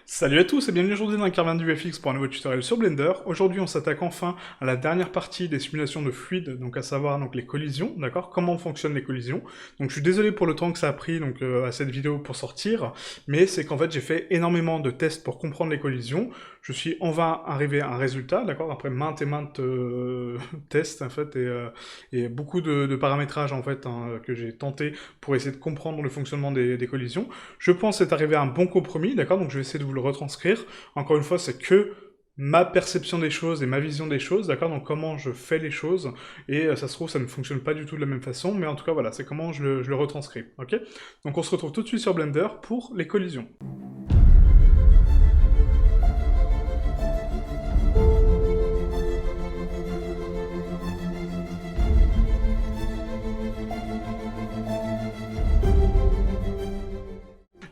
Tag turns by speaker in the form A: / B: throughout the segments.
A: Salut à tous et bienvenue aujourd'hui dans la caravane du FX pour un nouveau tutoriel sur Blender. Aujourd'hui on s'attaque enfin à la dernière partie des simulations de fluides, donc à savoir donc les collisions, d'accord? Comment fonctionnent les collisions. Donc je suis désolé pour le temps que ça a pris à cette vidéo pour sortir, mais c'est qu'en fait j'ai fait énormément de tests pour comprendre les collisions. Je suis enfin arrivé à un résultat, d'accord? Après maintes et maintes tests en fait et beaucoup de paramétrages en fait que j'ai tenté pour essayer de comprendre le fonctionnement des collisions. Je pense être arrivé à un bon compromis, d'accord? Donc je vais essayer de vous le retranscrire. Encore une fois, c'est que ma perception des choses et ma vision des choses, d'accord? Donc comment je fais les choses, et ça se trouve, ça ne fonctionne pas du tout de la même façon, mais en tout cas, voilà, c'est comment je le retranscris, ok? Donc on se retrouve tout de suite sur Blender pour les collisions.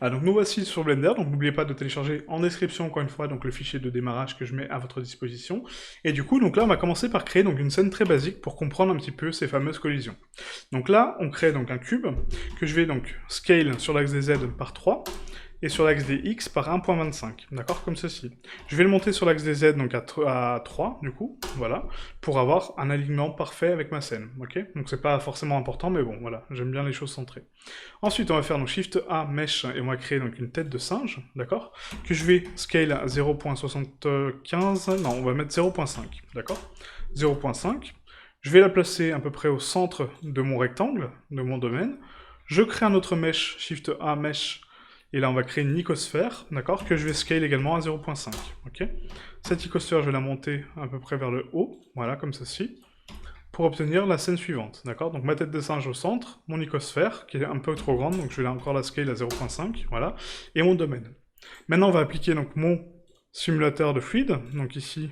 A: Ah, donc nous voici sur Blender, donc n'oubliez pas de télécharger en description encore une fois donc le fichier de démarrage que je mets à votre disposition. Et du coup, donc là on va commencer par créer donc une scène très basique pour comprendre un petit peu ces fameuses collisions. Donc là, on crée donc un cube que je vais donc scale sur l'axe des Z par 3 et sur l'axe des X par 1.25, d'accord, comme ceci. Je vais le monter sur l'axe des Z donc à 3, du coup, voilà, pour avoir un alignement parfait avec ma scène, ok? Donc c'est pas forcément important, mais bon, voilà, j'aime bien les choses centrées. Ensuite, on va faire donc Shift A, Mesh, et on va créer donc une tête de singe, d'accord? Que je vais scale à 0.75, non, on va mettre 0.5, d'accord? 0.5. Je vais la placer à peu près au centre de mon rectangle, de mon domaine. Je crée un autre mesh, Shift A, Mesh, et là on va créer une icosphère, d'accord? Que je vais scale également à 0.5, ok? Cette icosphère, je vais la monter à peu près vers le haut, voilà, comme ceci, pour obtenir la scène suivante, d'accord? Donc ma tête de singe au centre, mon icosphère, qui est un peu trop grande, donc je vais encore la scale à 0.5, voilà, et mon domaine. Maintenant, on va appliquer donc mon simulateur de fluide, donc ici,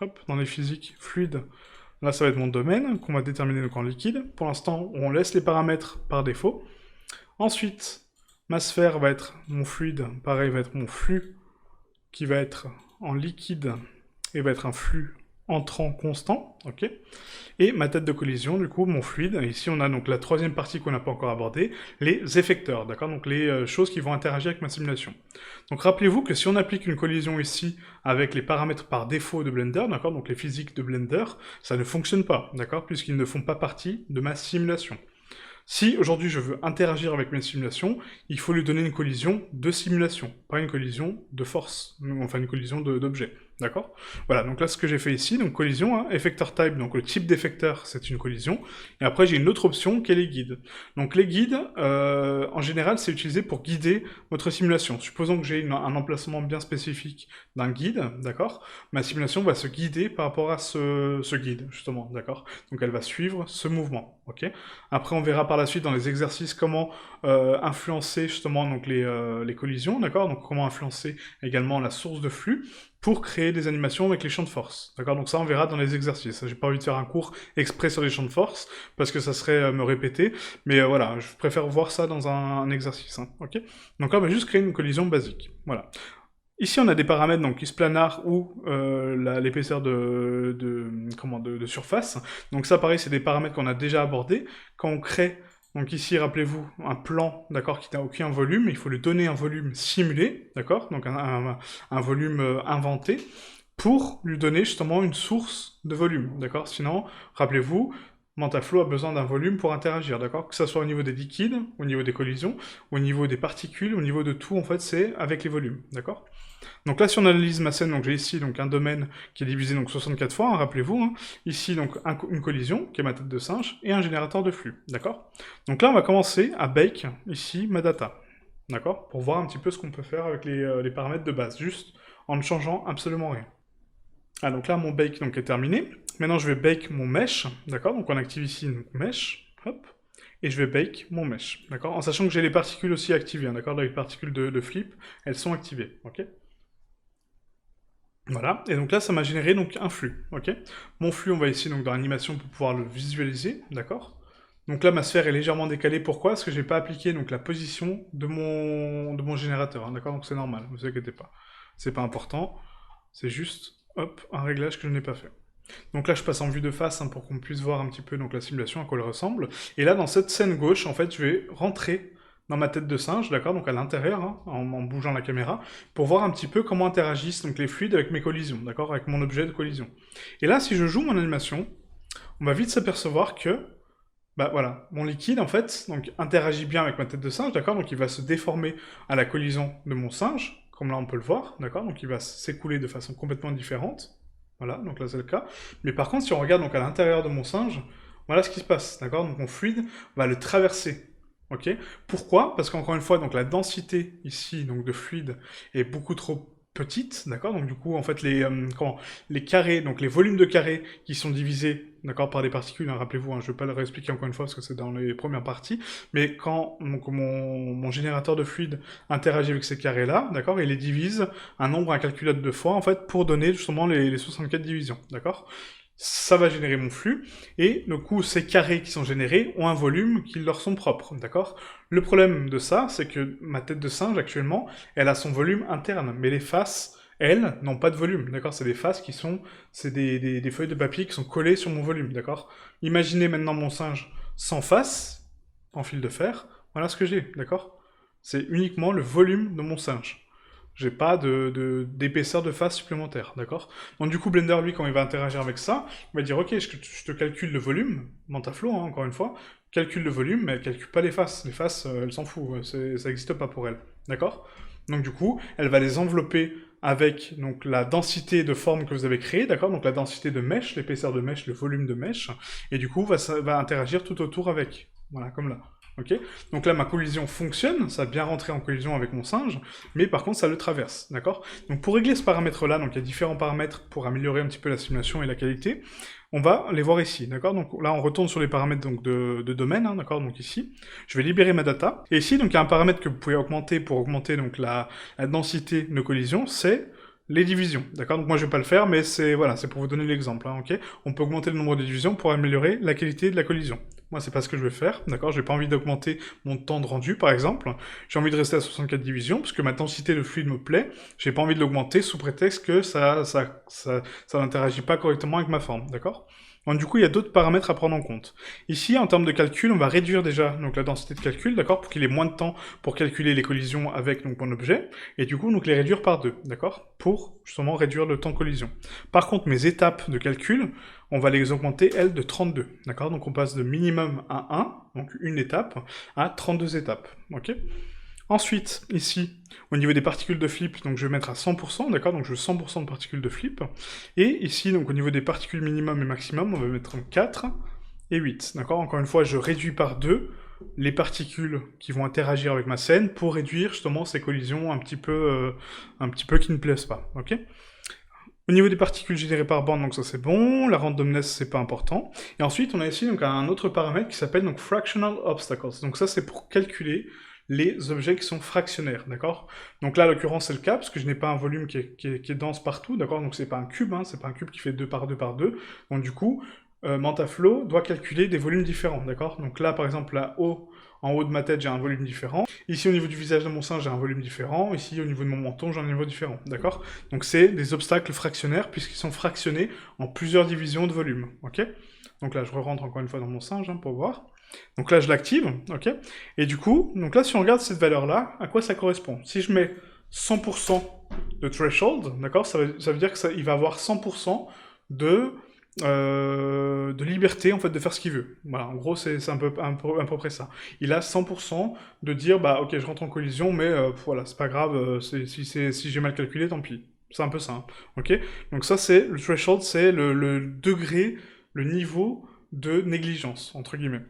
A: hop, dans les physiques, fluide, là ça va être mon domaine, qu'on va déterminer donc en liquide. Pour l'instant, on laisse les paramètres par défaut. Ensuite, ma sphère va être mon fluide, pareil, va être mon flux, qui va être en liquide, et va être un flux entrant constant, ok? Et ma tête de collision, du coup, mon fluide, et ici on a donc la troisième partie qu'on n'a pas encore abordée, les effecteurs, d'accord? Donc les choses qui vont interagir avec ma simulation. Donc rappelez-vous que si on applique une collision ici avec les paramètres par défaut de Blender, d'accord? Donc les physiques de Blender, ça ne fonctionne pas, d'accord? Puisqu'ils ne font pas partie de ma simulation. Si aujourd'hui je veux interagir avec mes simulations, il faut lui donner une collision de simulation, pas une collision de force, enfin une collision d'objet, d'accord? Voilà, donc là ce que j'ai fait ici, donc collision, hein, effector type, donc le type d'effecteur c'est une collision, et après j'ai une autre option qui est les guides. Donc les guides, en général c'est utilisé pour guider votre simulation. Supposons que j'ai un emplacement bien spécifique d'un guide, d'accord? Ma simulation va se guider par rapport à ce guide, justement, d'accord? Donc elle va suivre ce mouvement, ok? Après, on verra par la suite dans les exercices comment influencer justement donc les collisions, d'accord? Donc comment influencer également la source de flux pour créer des animations avec les champs de force, d'accord? Donc ça, on verra dans les exercices. J'ai pas envie de faire un cours exprès sur les champs de force parce que ça serait me répéter, mais voilà, je préfère voir ça dans un exercice, hein, ok? Donc là, on va juste créer une collision basique, voilà. Ici, on a des paramètres, donc isplanar ou l'épaisseur de surface. Donc ça, pareil, c'est des paramètres qu'on a déjà abordés. Quand on crée, donc ici, rappelez-vous, un plan, d'accord, qui n'a aucun volume, il faut lui donner un volume simulé, d'accord, donc un volume inventé, pour lui donner justement une source de volume, d'accord. Sinon, rappelez-vous, Mantaflow a besoin d'un volume pour interagir, d'accord? Que ce soit au niveau des liquides, au niveau des collisions, au niveau des particules, au niveau de tout, en fait, c'est avec les volumes, d'accord? Donc là, si on analyse ma scène, donc j'ai ici donc un domaine qui est divisé donc 64 fois, hein, rappelez-vous, hein. Ici donc une collision, qui est ma tête de singe, et un générateur de flux, d'accord? Donc là, on va commencer à bake, ici, ma data, d'accord? Pour voir un petit peu ce qu'on peut faire avec les paramètres de base, juste en ne changeant absolument rien. Ah, donc là, mon bake donc, est terminé. Maintenant, je vais bake mon mesh, d'accord? Donc on active ici donc, mesh, hop, et je vais bake mon mesh, d'accord? En sachant que j'ai les particules aussi activées, hein, d'accord? Là, les particules de flip, elles sont activées, ok? Voilà, et donc là, ça m'a généré donc un flux, ok? Mon flux, on va ici donc dans l'animation pour pouvoir le visualiser, d'accord? Donc là, ma sphère est légèrement décalée, pourquoi? Parce que j'ai pas appliqué donc la position de mon générateur, hein, d'accord? Donc c'est normal, ne vous inquiétez pas. C'est pas important, c'est juste, hop, un réglage que je n'ai pas fait. Donc là, je passe en vue de face hein, pour qu'on puisse voir un petit peu donc, la simulation, à quoi elle ressemble. Et là, dans cette scène gauche, en fait, je vais rentrer dans ma tête de singe, d'accord, donc à l'intérieur, hein, en bougeant la caméra, pour voir un petit peu comment interagissent donc les fluides avec mes collisions, d'accord, avec mon objet de collision. Et là, si je joue mon animation, on va vite s'apercevoir que, bah voilà, mon liquide, en fait, donc interagit bien avec ma tête de singe, d'accord, donc il va se déformer à la collision de mon singe, comme là on peut le voir, d'accord, donc il va s'écouler de façon complètement différente, voilà, donc là c'est le cas. Mais par contre, si on regarde donc à l'intérieur de mon singe, voilà ce qui se passe, d'accord, donc mon fluide va le traverser, ok. Pourquoi? Parce qu'encore une fois, donc la densité ici, donc de fluide, est beaucoup trop petite, d'accord, donc du coup, en fait, les carrés, donc les volumes de carrés qui sont divisés, d'accord, par des particules, hein, rappelez-vous, hein, je ne vais pas le réexpliquer encore une fois parce que c'est dans les premières parties, mais quand donc, mon générateur de fluide interagit avec ces carrés-là, d'accord, il les divise un nombre incalculable de fois, en fait, pour donner justement les 64 divisions, d'accord. Ça va générer mon flux, et du coup, ces carrés qui sont générés ont un volume qui leur sont propres, d'accord. Le problème de ça, c'est que ma tête de singe, actuellement, elle a son volume interne, mais les faces, elles, n'ont pas de volume, d'accord. C'est des faces qui sont, c'est des feuilles de papier qui sont collées sur mon volume, d'accord. Imaginez maintenant mon singe sans face, en fil de fer, voilà ce que j'ai, d'accord. C'est uniquement le volume de mon singe. J'ai pas d'épaisseur de face supplémentaire, d'accord. Donc du coup, Blender, lui, quand il va interagir avec ça, il va dire, ok, je te calcule le volume, Mantaflow, hein, encore une fois, calcule le volume, mais elle calcule pas les faces. Les faces, elle s'en fout, ça n'existe pas pour elle, d'accord. Donc du coup, elle va les envelopper avec donc la densité de forme que vous avez créée, d'accord, donc la densité de mèche, l'épaisseur de mèche, le volume de mèche, et du coup, va interagir tout autour avec, voilà, comme là. Ok. Donc là, ma collision fonctionne, ça a bien rentré en collision avec mon singe, mais par contre, ça le traverse, d'accord. Donc pour régler ce paramètre-là, donc il y a différents paramètres pour améliorer un petit peu la simulation et la qualité, on va les voir ici, d'accord. Donc là, on retourne sur les paramètres donc, de domaine, hein, d'accord, donc ici, je vais libérer ma data, et ici, donc il y a un paramètre que vous pouvez augmenter pour augmenter donc la densité de collision, c'est les divisions, d'accord. Donc moi je vais pas le faire, mais c'est voilà, c'est pour vous donner l'exemple, hein, ok. On peut augmenter le nombre de divisions pour améliorer la qualité de la collision. Moi c'est pas ce que je vais faire, d'accord. J'ai pas envie d'augmenter mon temps de rendu, par exemple. J'ai envie de rester à 64 divisions parce que ma densité de fluide me plaît. J'ai pas envie de l'augmenter sous prétexte que ça n'interagit pas correctement avec ma forme, d'accord. Donc, du coup, il y a d'autres paramètres à prendre en compte. Ici, en termes de calcul, on va réduire déjà donc, la densité de calcul, d'accord, pour qu'il ait moins de temps pour calculer les collisions avec donc, mon objet, et du coup, donc les réduire par 2, d'accord, pour justement réduire le temps de collision. Par contre, mes étapes de calcul, on va les augmenter, elles, de 32, d'accord, donc on passe de minimum à 1, donc une étape, à 32 étapes, ok. Ensuite, ici, au niveau des particules de flip, donc je vais mettre à 100%, d'accord, donc je veux 100% de particules de flip. Et ici, donc au niveau des particules minimum et maximum, on va mettre 4 et 8, d'accord. Encore une fois, je réduis par 2 les particules qui vont interagir avec ma scène pour réduire justement ces collisions un petit peu qui ne plaisent pas, ok. Au niveau des particules générées par bande, donc ça c'est bon, la randomness c'est pas important. Et ensuite, on a ici donc un autre paramètre qui s'appelle donc fractional obstacles. Donc ça c'est pour calculer les objets qui sont fractionnaires, d'accord. Donc là, en l'occurrence, c'est le cas, parce que je n'ai pas un volume qui est dense partout, d'accord. Donc c'est pas un cube, hein, c'est pas un cube qui fait 2 par 2 par 2. Donc du coup, Mantaflow doit calculer des volumes différents, d'accord. Donc là, par exemple, en haut de ma tête, j'ai un volume différent. Ici, au niveau du visage de mon singe, j'ai un volume différent. Ici, au niveau de mon menton, j'ai un niveau différent, d'accord. Donc c'est des obstacles fractionnaires, puisqu'ils sont fractionnés en plusieurs divisions de volume, ok. Donc là, je re-rentre encore une fois dans mon singe, hein, pour voir. Donc là, je l'active, ok. Et du coup, donc là, si on regarde cette valeur-là, à quoi ça correspond? Si je mets 100% de threshold, d'accord, ça veut dire qu'il va avoir 100% de liberté, en fait, de faire ce qu'il veut. Voilà, en gros, c'est à peu près ça. Il a 100% de dire, bah, ok, je rentre en collision, mais voilà, c'est pas grave, si j'ai mal calculé, tant pis. C'est un peu ça, hein, ok. Donc ça, c'est le threshold, c'est le degré, le niveau de négligence, entre guillemets.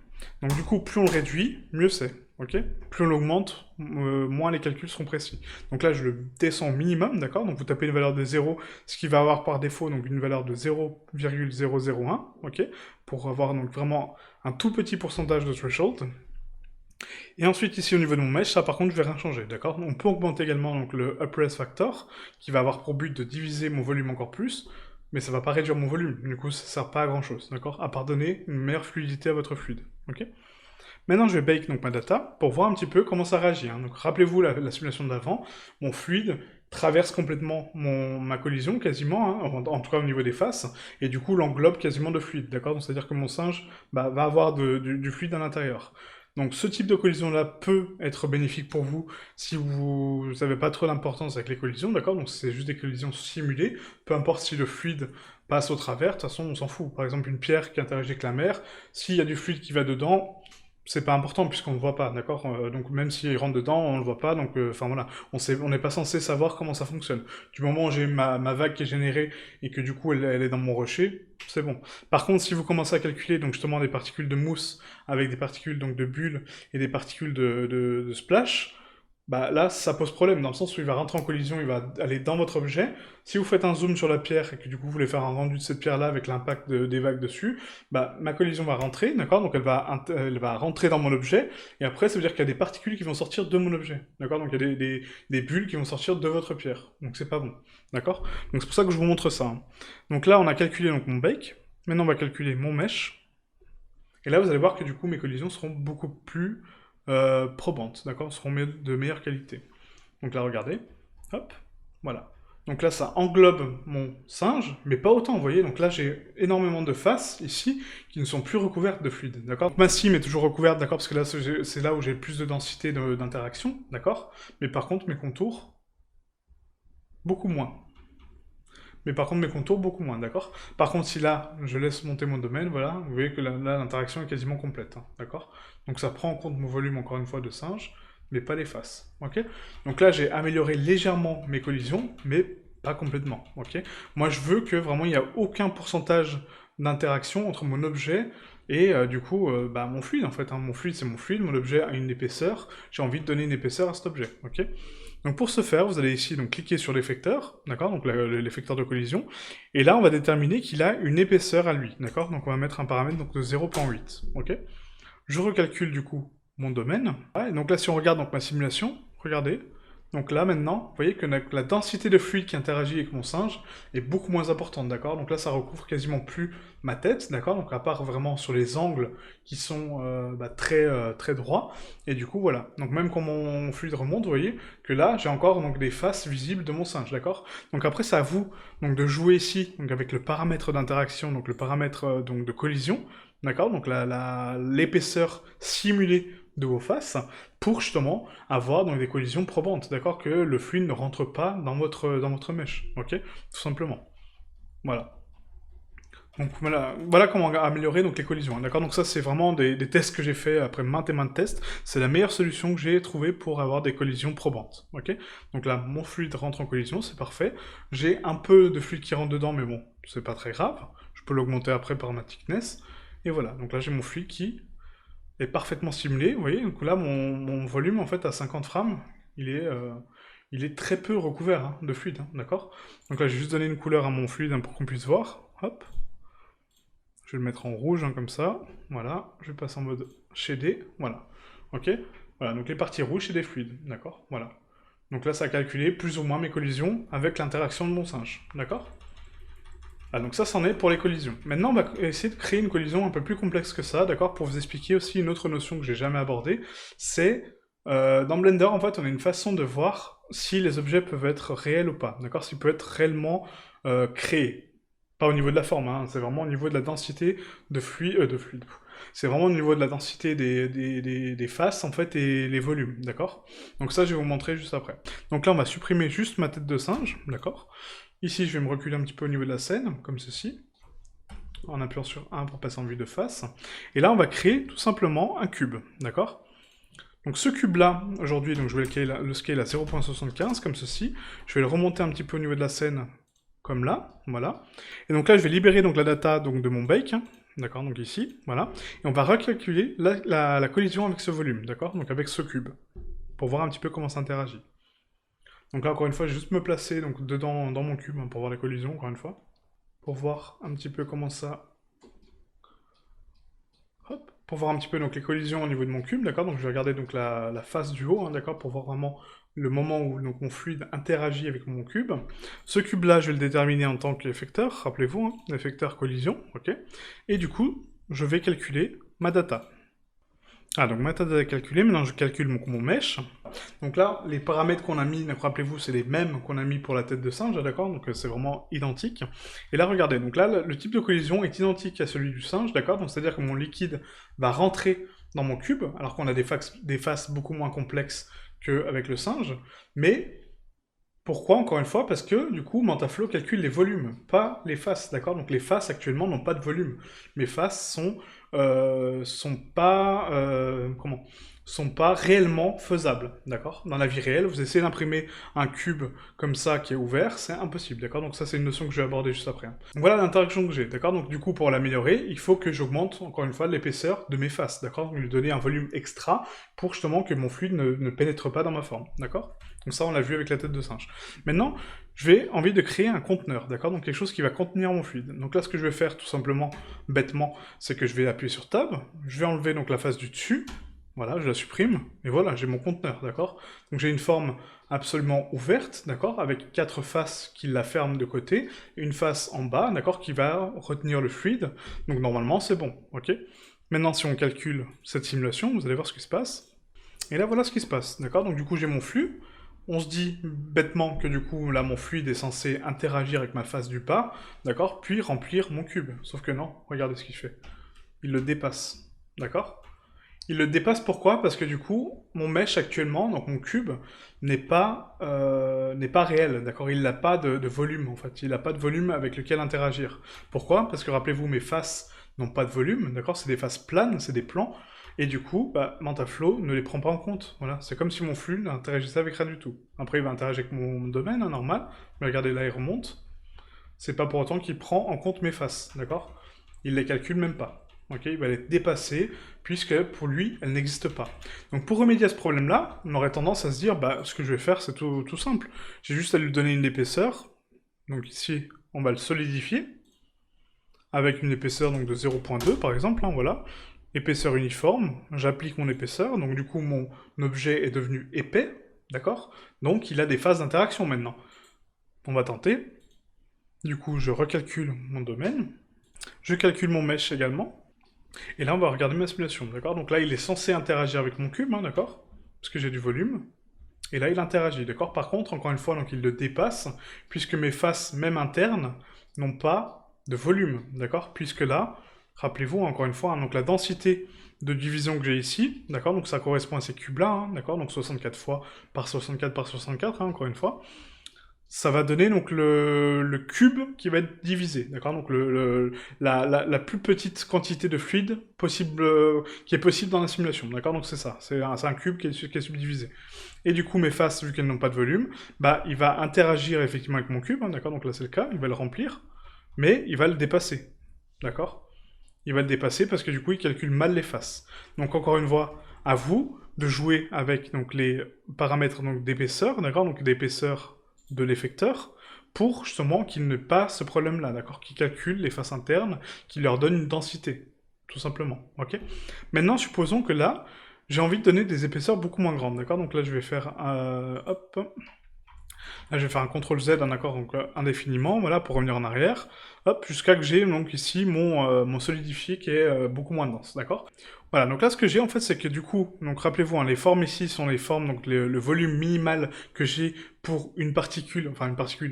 A: Donc du coup, plus on le réduit, mieux c'est, ok. Plus on l'augmente, moins les calculs seront précis. Donc là, je le descends au minimum, d'accord. Donc vous tapez une valeur de 0, ce qui va avoir par défaut donc une valeur de 0,001, ok, pour avoir donc vraiment un tout petit pourcentage de threshold. Et ensuite, ici, au niveau de mon mesh, ça, par contre, je vais rien changer, d'accord. On peut augmenter également donc, le upraise factor, qui va avoir pour but de diviser mon volume encore plus, mais ça va pas réduire mon volume, du coup, ça sert pas à grand chose, d'accord, à part donner une meilleure fluidité à votre fluide, ok. Maintenant, je vais bake donc ma data pour voir un petit peu comment ça réagit, hein. Donc, rappelez-vous la simulation d'avant, mon fluide traverse complètement ma collision, quasiment, hein, en tout cas au niveau des faces, et du coup, l'englobe quasiment de fluide, d'accord. Donc, c'est-à-dire que mon singe va avoir du fluide à l'intérieur. Donc ce type de collision-là peut être bénéfique pour vous si vous n'avez pas trop d'importance avec les collisions, d'accord? Donc c'est juste des collisions simulées, peu importe si le fluide passe au travers, de toute façon on s'en fout. Par exemple une pierre qui interagit avec la mer, s'il y a du fluide qui va dedans, c'est pas important puisqu'on ne le voit pas, d'accord? Donc même s'il rentre dedans, on le voit pas, donc enfin voilà, on n'est pas censé savoir comment ça fonctionne. Du moment où j'ai ma vague qui est générée et que du coup elle est dans mon rocher, c'est bon. Par contre, si vous commencez à calculer donc justement des particules de mousse avec des particules donc de bulles et des particules de splash, bah là ça pose problème dans le sens où il va rentrer en collision, il va aller dans votre objet. Si vous faites un zoom sur la pierre et que du coup vous voulez faire un rendu de cette pierre-là avec l'impact des vagues dessus, bah ma collision va rentrer, d'accord? Donc elle va rentrer dans mon objet, et après ça veut dire qu'il y a des particules qui vont sortir de mon objet, d'accord? Donc il y a des bulles qui vont sortir de votre pierre, donc c'est pas bon, d'accord? Donc c'est pour ça que je vous montre ça, hein. Donc là on a calculé donc mon bake, maintenant on va calculer mon mesh, et là vous allez voir que du coup mes collisions seront beaucoup plus probantes, d'accord? Seront de meilleure qualité. Donc là regardez, hop, voilà. Donc là, ça englobe mon singe, mais pas autant, vous voyez. Donc là, j'ai énormément de faces, ici, qui ne sont plus recouvertes de fluide, d'accord? Ma cime est toujours recouverte, d'accord, parce que là, c'est là où j'ai le plus de densité d'interaction, d'accord? Mais par contre, mes contours, beaucoup moins. Mais par contre, mes contours, beaucoup moins, d'accord? Par contre, si là, je laisse monter mon domaine, voilà, vous voyez que là, l'interaction est quasiment complète, hein, d'accord? Donc ça prend en compte mon volume, encore une fois, de singe, mais pas les faces, ok? Donc là, j'ai amélioré légèrement mes collisions, mais pas complètement, ok? Moi, je veux que vraiment, il n'y a aucun pourcentage d'interaction entre mon objet et du coup, bah, mon fluide, en fait, hein. Mon fluide, c'est mon fluide, mon objet a une épaisseur, j'ai envie de donner une épaisseur à cet objet, ok? Donc pour ce faire, vous allez ici donc cliquer sur l'effecteur, d'accord, donc l'effecteur de collision, et là, on va déterminer qu'il a une épaisseur à lui, d'accord? Donc on va mettre un paramètre donc, de 0,8, ok? Je recalcule du coup mon domaine. Ah, et donc là, si on regarde donc ma simulation, regardez. Donc là, maintenant, vous voyez que la densité de fluide qui interagit avec mon singe est beaucoup moins importante, d'accord? Donc là, ça recouvre quasiment plus ma tête, d'accord? Donc à part vraiment sur les angles qui sont très droits. Et du coup, voilà. Donc même quand mon fluide remonte, vous voyez que là, j'ai encore donc, des faces visibles de mon singe, d'accord? Donc après, c'est à vous donc, de jouer ici donc, avec le paramètre d'interaction, donc le paramètre donc, de collision, d'accord? Donc l'épaisseur simulée de vos faces, pour justement avoir donc, des collisions probantes, d'accord? Que le fluide ne rentre pas dans votre mèche, ok? Tout simplement. Voilà. Donc voilà comment améliorer donc, les collisions, hein, d'accord? Donc ça, c'est vraiment des tests que j'ai fait après maintes et maintes tests. C'est la meilleure solution que j'ai trouvée pour avoir des collisions probantes, ok? Donc là, mon fluide rentre en collision, c'est parfait. J'ai un peu de fluide qui rentre dedans, mais bon, c'est pas très grave. Je peux l'augmenter après par ma thickness. Et voilà, donc là, j'ai mon fluide qui est parfaitement simulé, vous voyez? Donc là, mon volume, en fait, à 50 frames, il est très peu recouvert hein, de fluide, hein, d'accord? Donc là, j'ai juste donné une couleur à mon fluide hein, pour qu'on puisse voir. Hop. Je vais le mettre en rouge, hein, comme ça. Voilà. Je passe en mode shadé. Voilà. Ok? Voilà, donc les parties rouges, c'est des fluides. D'accord? Voilà. Donc là, ça a calculé plus ou moins mes collisions avec l'interaction de mon singe. D'accord? Ah, donc ça, c'en est pour les collisions. Maintenant, on va essayer de créer une collision un peu plus complexe que ça, d'accord? Pour vous expliquer aussi une autre notion que j'ai jamais abordée. C'est, dans Blender, en fait, on a une façon de voir si les objets peuvent être réels ou pas, d'accord? S'ils peuvent être réellement créés. Pas au niveau de la forme, hein, c'est vraiment au niveau de la densité de fluide. C'est vraiment au niveau de la densité des faces, en fait, et les volumes, d'accord? Donc ça, je vais vous montrer juste après. Donc là, on va supprimer juste ma tête de singe, d'accord? Ici, je vais me reculer un petit peu au niveau de la scène, comme ceci, en appuyant sur 1 pour passer en vue de face. Et là, on va créer tout simplement un cube, d'accord? Donc ce cube-là, aujourd'hui, donc je vais le scale à 0.75, comme ceci. Je vais le remonter un petit peu au niveau de la scène, comme là, voilà. Et donc là, je vais libérer donc, la data donc, de mon bake, hein, d'accord, donc ici, voilà. Et on va recalculer la collision avec ce volume, d'accord, donc avec ce cube, pour voir un petit peu comment ça interagit. Donc là, encore une fois, je vais juste me placer donc, dedans, dans mon cube, hein, pour voir la collision, encore une fois. Pour voir un petit peu comment ça... Hop. Pour voir un petit peu donc, les collisions au niveau de mon cube, d'accord. Donc je vais regarder donc, la face du haut, hein, d'accord, pour voir vraiment le moment où donc, mon fluide interagit avec mon cube. Ce cube-là, je vais le déterminer en tant qu'effecteur, rappelez-vous, hein, l'effecteur collision, ok. Et du coup, je vais calculer ma data. Ah, donc ma data est calculée, maintenant je calcule mon mesh. Donc là, les paramètres qu'on a mis, rappelez-vous, c'est les mêmes qu'on a mis pour la tête de singe, d'accord? Donc c'est vraiment identique. Et là, regardez, donc là, le type de collision est identique à celui du singe, d'accord? Donc c'est-à-dire que mon liquide va rentrer dans mon cube, alors qu'on a des faces beaucoup moins complexes qu'avec le singe, mais pourquoi, encore une fois? Parce que, du coup, Mantaflow calcule les volumes, pas les faces, d'accord? Donc les faces, actuellement, n'ont pas de volume. Mes faces sont pas réellement faisables, d'accord? Dans la vie réelle, vous essayez d'imprimer un cube comme ça qui est ouvert, c'est impossible, d'accord? Donc ça, c'est une notion que je vais aborder juste après, hein. Donc voilà l'interaction que j'ai, d'accord? Donc du coup, pour l'améliorer, il faut que j'augmente, encore une fois, l'épaisseur de mes faces, d'accord? Donc lui donner un volume extra pour justement que mon fluide ne pénètre pas dans ma forme, d'accord? Donc ça, on l'a vu avec la tête de singe. Maintenant, je vais envie de créer un conteneur, d'accord? Donc quelque chose qui va contenir mon fluide. Donc là, ce que je vais faire, tout simplement, bêtement, c'est que je vais appuyer sur Tab, je vais enlever donc la face du dessus, voilà, je la supprime, et voilà, j'ai mon conteneur, d'accord? Donc j'ai une forme absolument ouverte, d'accord? Avec 4 faces qui la ferment de côté, et une face en bas, d'accord? Qui va retenir le fluide. Donc normalement, c'est bon, ok? Maintenant, si on calcule cette simulation, vous allez voir ce qui se passe. Et là, voilà ce qui se passe, d'accord? Donc du coup, j'ai mon flux. On se dit bêtement que du coup, là, mon fluide est censé interagir avec ma face du bas, d'accord? Puis remplir mon cube. Sauf que non, regardez ce qu'il fait. Il le dépasse, d'accord? Il le dépasse pourquoi? Parce que du coup, mon mesh actuellement, donc mon cube, n'est pas réel, d'accord? Il n'a pas de volume, en fait. Il n'a pas de volume avec lequel interagir. Pourquoi? Parce que rappelez-vous, mes faces n'ont pas de volume, d'accord? C'est des faces planes, c'est des plans. Et du coup, bah, Mantaflow ne les prend pas en compte. Voilà, c'est comme si mon flux n'interagissait avec rien du tout. Après, il va interagir avec mon domaine, hein, normal. Mais regardez, là, il remonte. C'est pas pour autant qu'il prend en compte mes faces, d'accord? Il les calcule même pas. Ok, il va les dépasser, puisque pour lui, elles n'existent pas. Donc pour remédier à ce problème-là, on aurait tendance à se dire, bah, ce que je vais faire, c'est tout simple. J'ai juste à lui donner une épaisseur. Donc ici, on va le solidifier, avec une épaisseur donc, de 0,2 par exemple, hein, voilà. Épaisseur uniforme, j'applique mon épaisseur, donc du coup mon objet est devenu épais, d'accord? Donc il a des phases d'interaction maintenant. On va tenter. Du coup, je recalcule mon domaine. Je calcule mon mesh également. Et là, on va regarder ma simulation, d'accord? Donc là, il est censé interagir avec mon cube, hein, d'accord? Parce que j'ai du volume. Et là, il interagit, d'accord? Par contre, encore une fois, donc il le dépasse, puisque mes faces, même internes, n'ont pas de volume, d'accord? Puisque là, rappelez-vous, encore une fois, hein, donc la densité de division que j'ai ici, d'accord? Donc ça correspond à ces cubes-là, hein, d'accord? Donc 64 fois par 64 par 64, hein, encore une fois. Ça va donner donc le cube qui va être divisé, d'accord? Donc la plus petite quantité de fluide possible, qui est possible dans la simulation, d'accord? Donc c'est ça, c'est un cube qui est subdivisé. Et du coup, mes faces, vu qu'elles n'ont pas de volume, bah, il va interagir effectivement avec mon cube, hein, d'accord? Donc là c'est le cas, il va le remplir, mais il va le dépasser, d'accord? Il va le dépasser parce que du coup, il calcule mal les faces. Donc encore une fois, à vous de jouer avec donc, les paramètres donc, d'épaisseur, d'accord? Donc d'épaisseur de l'effecteur, pour justement qu'il n'ait pas ce problème-là, d'accord? Qu'il calcule les faces internes, qu'il leur donne une densité, tout simplement, ok? Maintenant, supposons que là, j'ai envie de donner des épaisseurs beaucoup moins grandes, d'accord? Donc là, je vais faire, hop, là, je vais faire un CTRL-Z, d'accord, donc indéfiniment, voilà, pour revenir en arrière, hop, jusqu'à que j'ai donc ici mon solidifié qui est beaucoup moins dense, d'accord? Voilà, donc là, ce que j'ai, en fait, c'est que du coup, donc rappelez-vous, hein, les formes ici sont les formes, donc le volume minimal que j'ai pour une particule,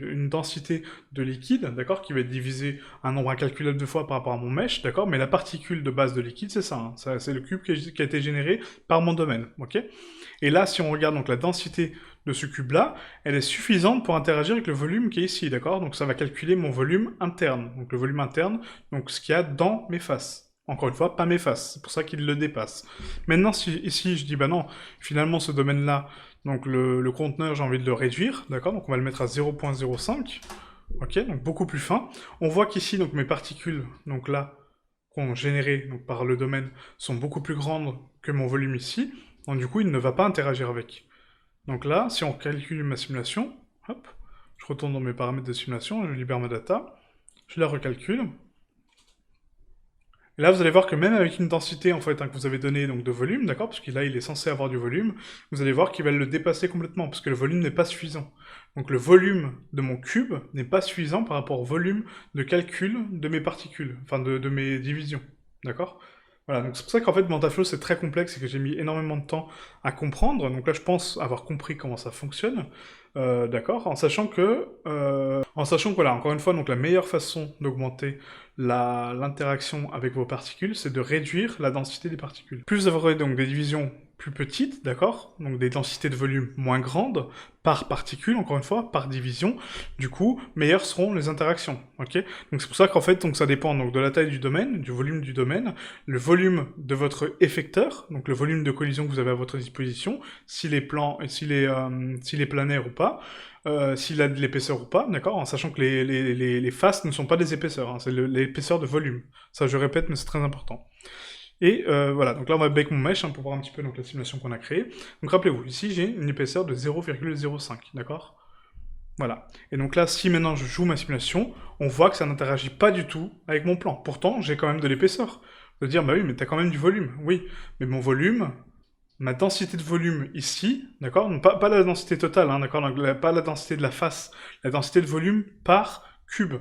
A: une densité de liquide, d'accord, qui va être divisée un nombre incalculable de fois par rapport à mon mesh, d'accord, mais la particule de base de liquide, c'est ça, hein, c'est le cube qui a été généré par mon domaine, ok? Et là, si on regarde donc la densité de ce cube-là, elle est suffisante pour interagir avec le volume qui est ici, d'accord? Donc ça va calculer mon volume interne, donc le volume interne, donc ce qu'il y a dans mes faces. Encore une fois, pas mes faces, c'est pour ça qu'il le dépasse. Maintenant, si ici je dis, bah non, finalement ce domaine-là, donc le conteneur, j'ai envie de le réduire, d'accord? Donc on va le mettre à 0,05, ok? Donc beaucoup plus fin. On voit qu'ici, donc mes particules, donc là, qu'on générées donc, par le domaine, sont beaucoup plus grandes que mon volume ici, donc du coup il ne va pas interagir avec. Donc là, si on calcule ma simulation, hop, je retourne dans mes paramètres de simulation, je libère ma data, je la recalcule. Et là, vous allez voir que même avec une densité en fait hein, que vous avez donnée donc de volume, d'accord, parce que là il est censé avoir du volume, vous allez voir qu'il va le dépasser complètement, parce que le volume n'est pas suffisant. Donc le volume de mon cube n'est pas suffisant par rapport au volume de calcul de mes particules, enfin de mes divisions, d'accord? Voilà, donc c'est pour ça qu'en fait Mantaflow c'est très complexe et que j'ai mis énormément de temps à comprendre. Donc là je pense avoir compris comment ça fonctionne. d'accord, en sachant que, voilà, encore une fois, donc la meilleure façon d'augmenter l'interaction avec vos particules, c'est de réduire la densité des particules. Plus vous aurez donc des divisions plus petites, d'accord, donc des densités de volume moins grandes, par particule, encore une fois, par division, du coup, meilleures seront les interactions, ok. Donc c'est pour ça qu'en fait, donc ça dépend donc de la taille du domaine, du volume du domaine, le volume de votre effecteur, donc le volume de collision que vous avez à votre disposition, s'il est s'il est planaire ou pas, s'il a de l'épaisseur ou pas, d'accord, en sachant que les faces ne sont pas des épaisseurs, hein, c'est l'épaisseur de volume. Ça, je répète, mais c'est très important. Et voilà, donc là on va bake mon mesh, hein, pour voir un petit peu donc, la simulation qu'on a créée. Donc rappelez-vous, ici j'ai une épaisseur de 0,05, d'accord. Voilà. Et donc là, si maintenant je joue ma simulation, on voit que ça n'interagit pas du tout avec mon plan. Pourtant, j'ai quand même de l'épaisseur. De dire, bah oui, mais t'as quand même du volume. Oui, mais mon volume, ma densité de volume ici, d'accord, donc pas la densité totale, hein, d'accord, pas la densité de la face, la densité de volume par cube,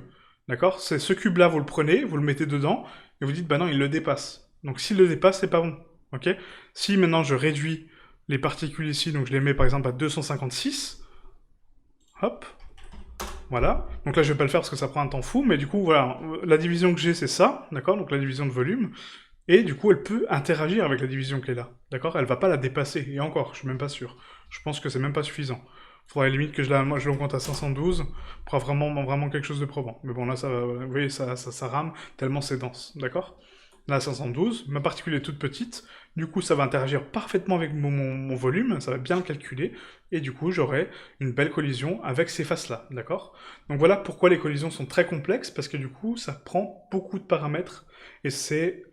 A: d'accord. C'est ce cube-là, vous le prenez, vous le mettez dedans, et vous dites, bah non, il le dépasse. Donc s'il le dépasse, c'est pas bon, ok. Si maintenant je réduis les particules ici, donc je les mets par exemple à 256, hop, voilà. Donc là je vais pas le faire parce que ça prend un temps fou, mais du coup voilà, la division que j'ai c'est ça, d'accord, donc la division de volume, et du coup elle peut interagir avec la division qui est là, d'accord, elle va pas la dépasser, et encore, je suis même pas sûr, je pense que c'est même pas suffisant. Faudrait limite que je l'augmente à 512 pour avoir vraiment quelque chose de probant. Mais bon là ça, vous voyez, ça rame tellement c'est dense, d'accord. Là, 512, ma particule est toute petite, du coup ça va interagir parfaitement avec mon volume, ça va bien le calculer, et du coup j'aurai une belle collision avec ces faces-là, d'accord. Donc voilà pourquoi les collisions sont très complexes, parce que du coup ça prend beaucoup de paramètres, et c'est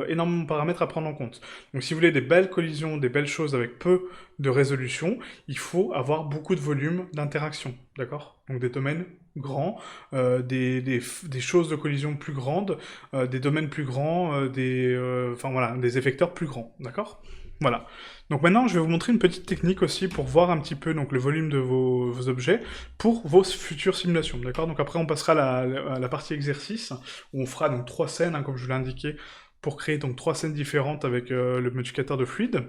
A: énormément de paramètres à prendre en compte. Donc si vous voulez des belles collisions, des belles choses avec peu de résolution, il faut avoir beaucoup de volume d'interaction, d'accord. Donc des domaines grands, des choses de collision plus grandes, des domaines plus grands, enfin voilà, des effecteurs plus grands, d'accord. Voilà. Donc maintenant, je vais vous montrer une petite technique aussi pour voir un petit peu donc, le volume de vos objets pour vos futures simulations, d'accord. Donc après, on passera à la partie exercice, où on fera donc 3 scènes, hein, comme je vous l'ai indiqué, pour créer donc 3 scènes différentes avec le modificateur de fluide.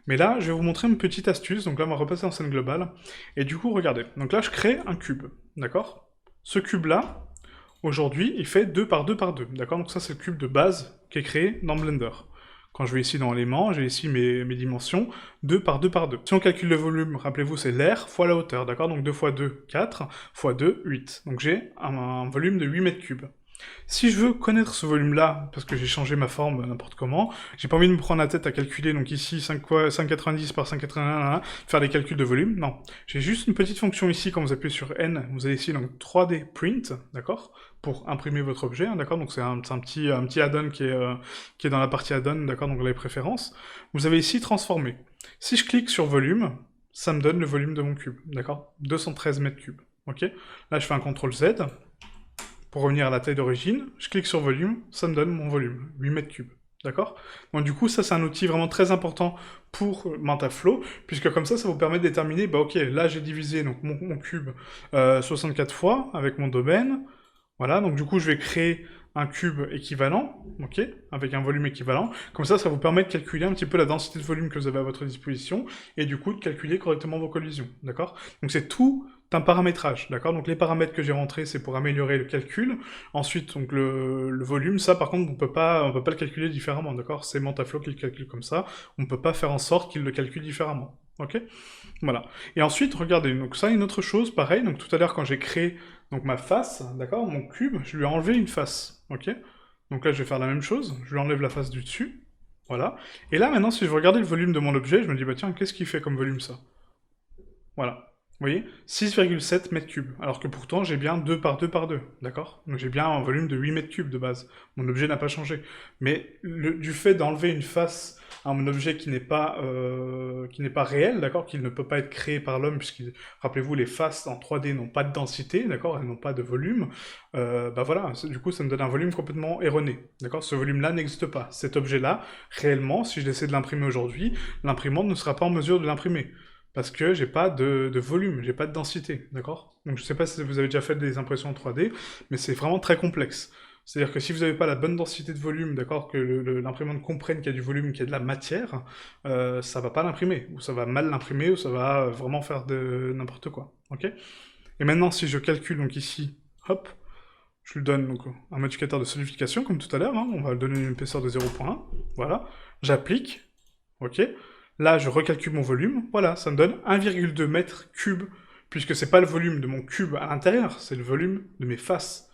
A: Mais là, je vais vous montrer une petite astuce, donc là, on va repasser en scène globale, et du coup, regardez. Donc là, je crée un cube, d'accord. Ce cube-là, aujourd'hui, il fait 2 par 2 par 2, d'accord. Donc ça, c'est le cube de base qui est créé dans Blender. Quand je vais ici dans éléments, j'ai ici mes dimensions, 2 par 2 par 2. Si on calcule le volume, rappelez-vous, c'est l'air fois la hauteur, d'accord. Donc 2 fois 2, 4, fois 2, 8. Donc j'ai un volume de 8 mètres cubes. Si je veux connaître ce volume-là, parce que j'ai changé ma forme n'importe comment, j'ai pas envie de me prendre la tête à calculer, donc ici 5,90 par 5,81, faire des calculs de volume, non. J'ai juste une petite fonction ici, quand vous appuyez sur N, vous avez ici donc 3D Print, d'accord, pour imprimer votre objet, hein, d'accord, donc c'est un petit add-on qui est dans la partie add-on, d'accord, donc les préférences. Vous avez ici Transformer. Si je clique sur volume, ça me donne le volume de mon cube, d'accord, 213 mètres cubes, ok. Là je fais un CTRL Z, pour revenir à la taille d'origine, je clique sur volume, ça me donne mon volume, 8 mètres cubes. D'accord. Donc du coup, ça c'est un outil vraiment très important pour MantaFlow, puisque comme ça vous permet de déterminer, bah ok, là j'ai divisé donc mon cube 64 fois avec mon domaine, voilà, donc du coup je vais créer un cube équivalent, ok, avec un volume équivalent, comme ça vous permet de calculer un petit peu la densité de volume que vous avez à votre disposition, et du coup de calculer correctement vos collisions, d'accord. Donc c'est tout un paramétrage, d'accord. Donc les paramètres que j'ai rentrés, c'est pour améliorer le calcul. Ensuite, donc le volume, ça par contre, on peut pas le calculer différemment, d'accord. C'est MantaFlow qui le calcule comme ça. On peut pas faire en sorte qu'il le calcule différemment, ok. Voilà. Et ensuite, regardez, donc ça, une autre chose, pareil. Donc tout à l'heure, quand j'ai créé donc ma face, d'accord, mon cube, je lui ai enlevé une face, ok. Donc là, je vais faire la même chose. Je lui enlève la face du dessus, voilà. Et là, maintenant, si je regardais le volume de mon objet, je me dis, bah tiens, qu'est-ce qu'il fait comme volume ça? Voilà. Vous voyez, 6,7 mètres cubes, alors que pourtant j'ai bien 2 par 2 par 2, d'accord. Donc j'ai bien un volume de 8 mètres cubes de base. Mon objet n'a pas changé. Mais du fait d'enlever une face à mon objet qui n'est pas réel, d'accord, qui ne peut pas être créé par l'homme, puisque, rappelez-vous, les faces en 3D n'ont pas de densité, d'accord, elles n'ont pas de volume, bah voilà, du coup ça me donne un volume complètement erroné, d'accord. Ce volume-là n'existe pas. Cet objet-là, réellement, si j'essaie de l'imprimer aujourd'hui, l'imprimante ne sera pas en mesure de l'imprimer. Parce que j'ai pas de volume, j'ai pas de densité, d'accord. Donc je sais pas si vous avez déjà fait des impressions en 3D, mais c'est vraiment très complexe. C'est-à-dire que si vous n'avez pas la bonne densité de volume, d'accord, que l'imprimante comprenne qu'il y a du volume, qu'il y a de la matière, ça va pas l'imprimer, ou ça va mal l'imprimer, ou ça va vraiment faire de n'importe quoi, ok? Et maintenant, si je calcule, donc ici, hop, je lui donne donc un modificateur de solidification, comme tout à l'heure, hein, on va lui donner une épaisseur de 0,1, voilà, j'applique, ok, là je recalcule mon volume, voilà, ça me donne 1,2 mètres cubes, puisque c'est pas le volume de mon cube à l'intérieur, c'est le volume de mes faces.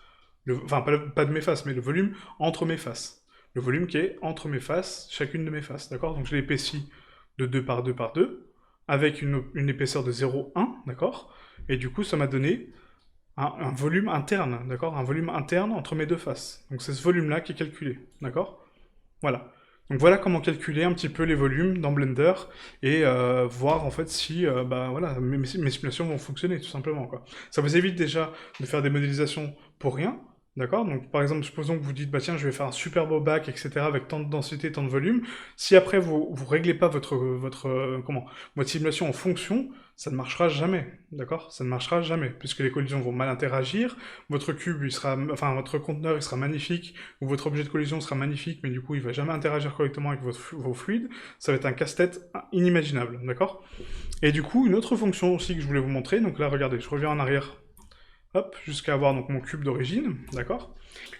A: Enfin, pas de mes faces, mais le volume entre mes faces. Le volume qui est entre mes faces, chacune de mes faces, d'accord? Donc je l'ai épaissi de 2 par 2 par 2, avec une épaisseur de 0,1, d'accord? Et du coup, ça m'a donné un volume interne, d'accord? Un volume interne entre mes deux faces. Donc c'est ce volume-là qui est calculé, d'accord? Voilà. Donc voilà comment calculer un petit peu les volumes dans Blender et voir en fait si bah, voilà, mes simulations vont fonctionner tout simplement, quoi. Ça vous évite déjà de faire des modélisations pour rien, d'accord? Donc par exemple, supposons que vous dites bah tiens je vais faire un super beau bac, etc. avec tant de densité, tant de volume. Si après vous réglez pas votre simulation en fonction, ça ne marchera jamais, d'accord? Ça ne marchera jamais, puisque les collisions vont mal interagir, votre cube, enfin votre conteneur, il sera magnifique, ou votre objet de collision sera magnifique, mais du coup, il va jamais interagir correctement avec vos fluides, ça va être un casse-tête inimaginable, d'accord? Et du coup, une autre fonction aussi que je voulais vous montrer, donc là, regardez, je reviens en arrière, hop, jusqu'à avoir donc mon cube d'origine, d'accord?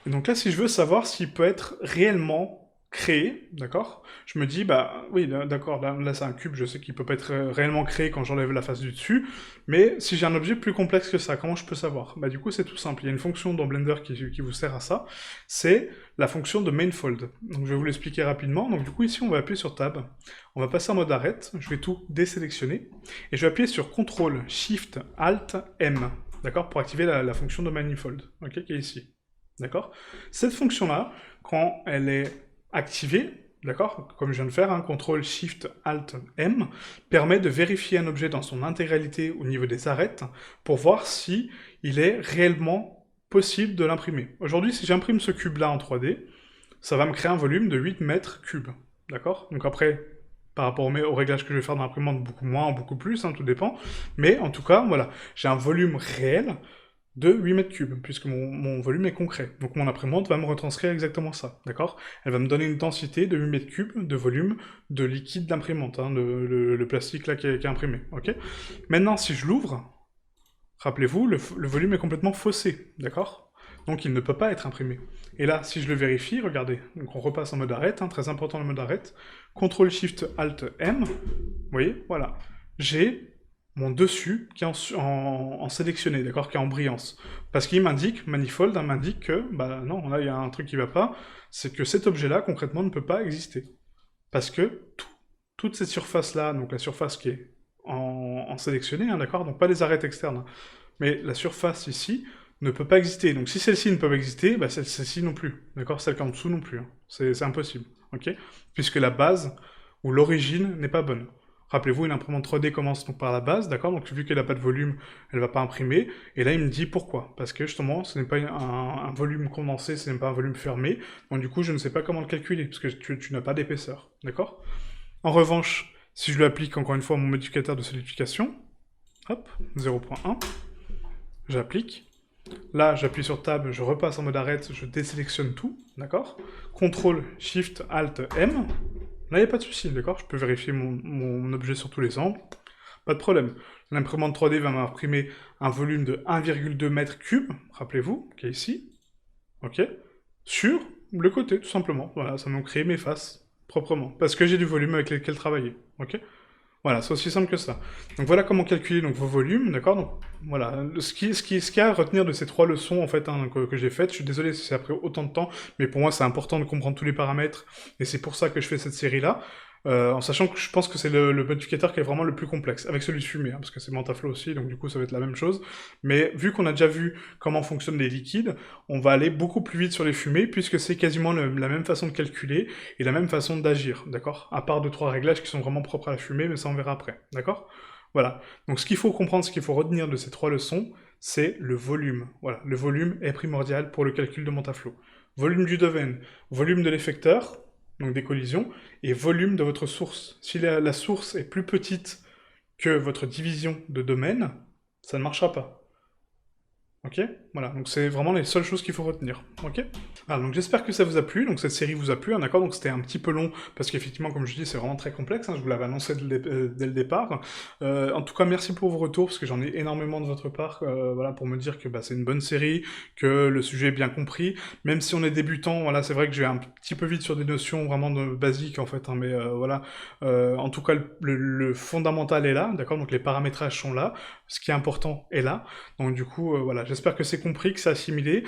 A: Et donc là, si je veux savoir s'il peut être réellement créé, d'accord? Je me dis, bah oui, d'accord, là c'est un cube, je sais qu'il peut pas être réellement créé quand j'enlève la face du dessus, mais si j'ai un objet plus complexe que ça, comment je peux savoir? Bah du coup, c'est tout simple, il y a une fonction dans Blender qui vous sert à ça, c'est la fonction de MainFold. Donc je vais vous l'expliquer rapidement, donc du coup ici on va appuyer sur Tab, on va passer en mode arrête, je vais tout désélectionner, et je vais appuyer sur CTRL, SHIFT, ALT, M, d'accord, pour activer la fonction de MainFold, ok, qui est ici. D'accord? Cette fonction-là, quand elle est activée, d'accord, comme je viens de faire, hein, CTRL SHIFT ALT M, permet de vérifier un objet dans son intégralité au niveau des arêtes pour voir si il est réellement possible de l'imprimer. Aujourd'hui, si j'imprime ce cube-là en 3D, ça va me créer un volume de 8 mètres cubes. D'accord? Donc après, par rapport au réglage que je vais faire dans l'imprimante, beaucoup moins, beaucoup plus, hein, tout dépend. Mais en tout cas, voilà, j'ai un volume réel de 8 mètres cubes, puisque mon volume est concret. Donc mon imprimante va me retranscrire exactement ça, d'accord? Elle va me donner une densité de 8 mètres cubes de volume de liquide d'imprimante, hein, le plastique là qui est imprimé, ok? Maintenant, si je l'ouvre, rappelez-vous, le volume est complètement faussé, d'accord? Donc il ne peut pas être imprimé. Et là, si je le vérifie, regardez, donc on repasse en mode arrête, hein, très important le mode arrête, CTRL-SHIFT-ALT-M, vous voyez, voilà. J'ai mon dessus qui est en sélectionné, d'accord, qui est en brillance. Parce qu'il m'indique, Manifold hein, m'indique que, bah non, là il y a un truc qui va pas, c'est que cet objet-là, concrètement, ne peut pas exister. Parce que toute cette surface-là, donc la surface qui est en sélectionné, hein, d'accord, donc pas les arêtes externes, hein, mais la surface ici ne peut pas exister. Donc si celle-ci ne peut pas exister, bah celle-ci non plus, d'accord, celle qui est en dessous non plus, hein. C'est impossible, ok, puisque la base ou l'origine n'est pas bonne. Rappelez-vous, une imprimante 3D commence donc par la base, d'accord? Donc vu qu'elle n'a pas de volume, elle ne va pas imprimer. Et là, il me dit pourquoi. Parce que justement, ce n'est pas un volume condensé, ce n'est pas un volume fermé. Donc du coup, je ne sais pas comment le calculer, parce que tu n'as pas d'épaisseur, d'accord? En revanche, si je lui applique encore une fois mon modificateur de solidification, hop, 0.1, j'applique. Là, j'appuie sur Tab, je repasse en mode arrête, je désélectionne tout, d'accord? CTRL, SHIFT, ALT, M. Là, il n'y a pas de souci, d'accord? Je peux vérifier mon objet sur tous les angles. Pas de problème. L'imprimante 3D va m'imprimer un volume de 1,2 mètres cubes, rappelez-vous, qui est ici. Ok? Sur le côté, tout simplement. Voilà, ça m'a créé mes faces, proprement. Parce que j'ai du volume avec lequel travailler. Ok? Voilà, c'est aussi simple que ça. Donc voilà comment calculer donc, vos volumes, d'accord? Donc voilà, ce qu'il y a à retenir de ces 3 leçons en fait hein, que j'ai faites, je suis désolé si ça a pris autant de temps, mais pour moi c'est important de comprendre tous les paramètres, et c'est pour ça que je fais cette série-là, en sachant que je pense que c'est le modificateur qui est vraiment le plus complexe, avec celui de fumée, hein, parce que c'est Mantaflow aussi, donc du coup ça va être la même chose, mais vu qu'on a déjà vu comment fonctionnent les liquides, on va aller beaucoup plus vite sur les fumées, puisque c'est quasiment la même façon de calculer, et la même façon d'agir, d'accord? À part 2-3 réglages qui sont vraiment propres à la fumée, mais ça on verra après, d'accord? Voilà, donc ce qu'il faut comprendre, ce qu'il faut retenir de ces 3 leçons, c'est le volume. Voilà, le volume est primordial pour le calcul de Mantaflow. Volume du domaine, volume de l'effecteur, donc des collisions, et volume de votre source. Si la source est plus petite que votre division de domaine, ça ne marchera pas. Ok, voilà, donc c'est vraiment les seules choses qu'il faut retenir, ok. Alors donc j'espère que ça vous a plu, donc cette série vous a plu, hein, d'accord, donc c'était un petit peu long, parce qu'effectivement, comme je dis, c'est vraiment très complexe, hein, je vous l'avais annoncé dès le départ. En tout cas, merci pour vos retours, parce que j'en ai énormément de votre part, voilà, pour me dire que bah, c'est une bonne série, que le sujet est bien compris, même si on est débutant, voilà, c'est vrai que je vais un petit peu vite sur des notions vraiment basiques, en fait, hein, mais voilà, en tout cas, le fondamental est là, d'accord, donc les paramétrages sont là, ce qui est important est là, donc du coup, voilà, j'espère que c'est compris, que c'est assimilé,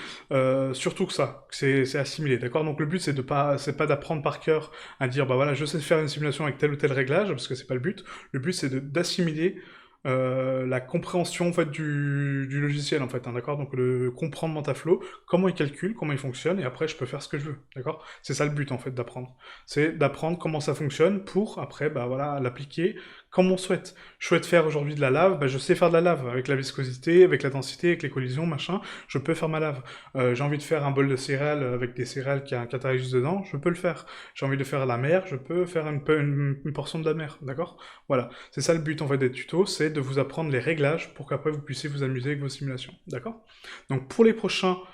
A: surtout que ça, que c'est assimilé, d'accord. Donc le but c'est pas d'apprendre par cœur à dire bah voilà je sais faire une simulation avec tel ou tel réglage parce que c'est pas le but. Le but c'est d'assimiler la compréhension en fait du logiciel en fait, hein, d'accord. Donc le comprendre MantaFlow, comment il calcule, comment il fonctionne et après je peux faire ce que je veux, d'accord. C'est ça le but en fait d'apprendre, c'est d'apprendre comment ça fonctionne pour après bah voilà l'appliquer comme on souhaite. Je souhaite faire aujourd'hui de la lave, bah, je sais faire de la lave, avec la viscosité, avec la densité, avec les collisions, machin, je peux faire ma lave. J'ai envie de faire un bol de céréales avec des céréales qui a un cathalyse dedans, je peux le faire. J'ai envie de faire la mer, je peux faire une portion de la mer, d'accord. Voilà, c'est ça le but en fait des tutos, c'est de vous apprendre les réglages pour qu'après vous puissiez vous amuser avec vos simulations, d'accord. Donc pour les 3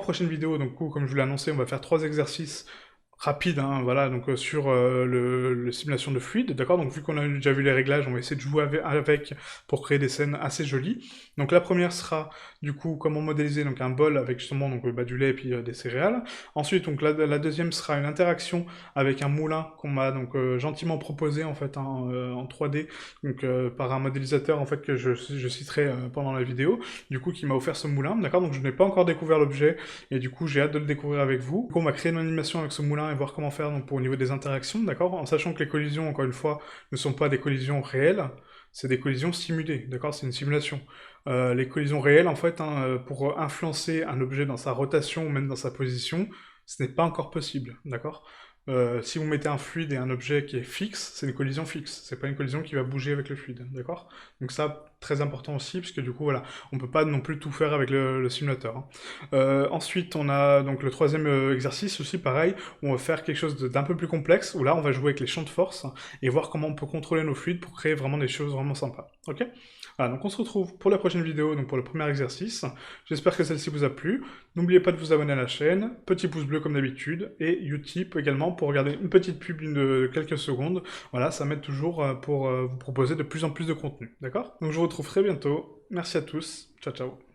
A: prochaines vidéos, donc comme je vous l'ai annoncé, on va faire 3 exercices rapide, hein, voilà, donc sur le simulation de fluide, d'accord. Donc vu qu'on a déjà vu les réglages, on va essayer de jouer avec pour créer des scènes assez jolies. Donc la première sera du coup comment modéliser donc un bol avec justement donc bah, du lait et puis des céréales. Ensuite donc la deuxième sera une interaction avec un moulin qu'on m'a donc gentiment proposé en fait hein, en 3D, donc par un modélisateur en fait que je citerai pendant la vidéo, du coup qui m'a offert ce moulin, d'accord. Donc je n'ai pas encore découvert l'objet et du coup j'ai hâte de le découvrir avec vous. Donc on va créer une animation avec ce moulin et voir comment faire donc, pour au niveau des interactions, d'accord, en sachant que les collisions, encore une fois, ne sont pas des collisions réelles, c'est des collisions simulées, d'accord, c'est une simulation. Les collisions réelles, en fait, hein, pour influencer un objet dans sa rotation ou même dans sa position, ce n'est pas encore possible, d'accord. Si vous mettez un fluide et un objet qui est fixe, c'est une collision fixe, c'est pas une collision qui va bouger avec le fluide, d'accord. Donc ça, très important aussi, parce que du coup, voilà, on peut pas non plus tout faire avec le simulateur. Hein. Ensuite, on a donc le troisième exercice aussi, pareil, où on va faire quelque chose d'un peu plus complexe, où là, on va jouer avec les champs de force, et voir comment on peut contrôler nos fluides pour créer vraiment des choses vraiment sympas, ok. Voilà, donc on se retrouve pour la prochaine vidéo, donc pour le premier exercice. J'espère que celle-ci vous a plu. N'oubliez pas de vous abonner à la chaîne, petit pouce bleu comme d'habitude, et Utip également pour regarder une petite pub de quelques secondes. Voilà, ça m'aide toujours pour vous proposer de plus en plus de contenu, d'accord. Donc je vous retrouve très bientôt. Merci à tous. Ciao, ciao.